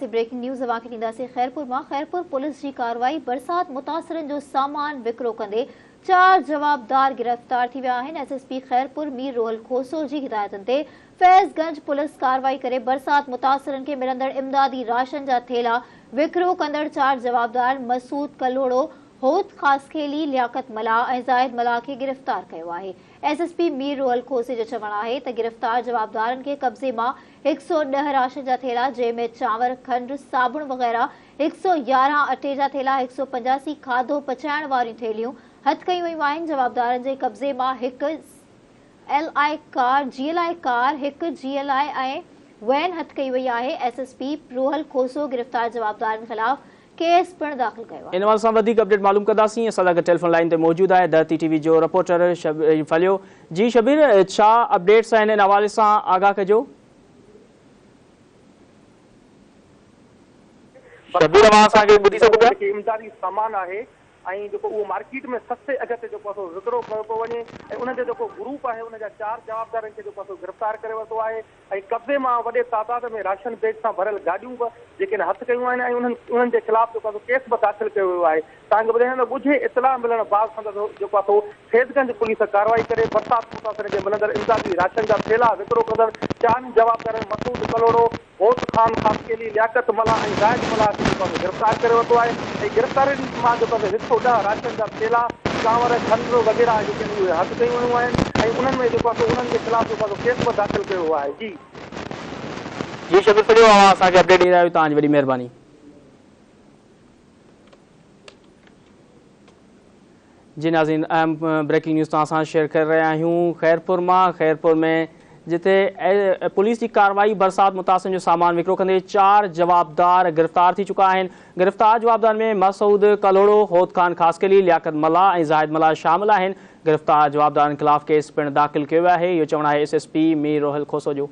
Breaking news ॾींदासीं खैरपुर मां। Khairpur police की कार्रवाई बरसात मुतासिरनि जो सामान विकिरो कंदे 4 जवाबदार गिरफ्तार थी विया आहिनि। एसएसपी खैरपुर मीर रोहल खोसो जी हिदायतुनि ते फैज़गंज पुलिस कार्रवाई करे बरसात मुतासिरनि खे मिलंदड़ इमदादी राशन जा थेला विकिरो कंदड़ 4 जवाबदार मसूद कलोड़ो, होत खासखेली, लियाकत मलाह ऐं ज़ाहिद मलाह खे गिरफ्तार कयो आहे। एसएसपी मीर रोहल खोसे जो चवणु आहे त गिरफ्तार जवाबदारनि खे कब्ज़े मां 110 राशन जा थेला, जंहिंमें चांवर, खंड, साबुण वग़ैरह, 111 अटे जा थेला, 185 खाधो पचाइण वारियूं थेलियूं हथ कयूं वयूं आहिनि। जवाबदारनि जे कब्ज़े मां हिकु LI कार, GLI कार, हिकु GLI ऐं वैन हथ कई वई आहे। एसएसपी रोहल खोसो गिरफ्तार जवाबदारनि खिलाफ़ केस पिणु दाख़िल कयो आहे। इन वाल सां वधीक अपडेट मालूम कंदासीं। असां सां गॾु टेलीफोन लाइन ते मौजूदु आहे धरती टीवी जो रिपोर्टर शबीर फलियो। जी शबीर, छा अपडेट्स आहिनि इन हवाले सां आगाह कजो। शबीर, मां असांखे ॿुधी सघो था कि इमदादी सामान आहे ऐं जेको उहो मार्केट में सस्ते अघ ते जेको आहे विकिरो कयो पियो वञे ऐं उन जो जेको ग्रुप आहे उन जा 4 जवाबदारनि खे जेको आहे गिरफ़्तार करे वरितो आहे ऐं कब्ज़े मां वॾे तादाद में राशन बैग सां भरियल गाॾियूं बि जेके हथ कयूं आहिनि ऐं उन्हनि जे ख़िलाफ़ जेको आहे केस बि दाख़िल कयो वियो आहे। तव्हांखे ॿुधायां त ॻुझे इतला मिलण बाद जेको आहे फैज़गंज पुलिस कार्रवाई करे बरसात मुतासिरनि खे मिलंदड़ इमदादी राशन जा थेला विकिरो कंदड़ 4 जवाबदारनि मसूद कलोड़ो, होत खासखेली, लियाकत मलाह ऐं ज़ाहिद मलाह खे जेको आहे गिरफ़्तार करे वरितो आहे ऐं गिरफ़्तारियुनि मां जेको आहे 110 राशन जा थेला, चांवर, खंड वग़ैरह जेके उहे हथ कयूं वयूं आहिनि ऐं उन्हनि में जेको आहे उन्हनि जे ख़िलाफ़ जेको आहे केस बि दाख़िल कयो आहे। जी शबीर फलियो, असांखे अपडेट ॾींदा आहियो, तव्हांजी वॾी महिरबानी। जी नाज़रीन, अहम ब्रेकिंग न्यूज़ तव्हां सां शेयर करे रहिया आहियूं खैरपुर मां। खैरपुर में जिते पुलिस की कार्रवाई बरसात मुतासिर जो सामान विकिरो कंदे 4 जवाबदार गिरफ़्तार थी चुका आहिनि। गिरफ़्तार जवाबदार में मसूद कलोड़ो, होत खान खासखेली, लियाकत मलाह ऐं ज़ाहिद मलाह शामिल आहिनि। गिरफ़्तार जवाबदारनि ख़िलाफ़ केस पिणु दाख़िल कयो आहे। इहो चवणु आहे एसएसपी मीर रोहल खोसो जो।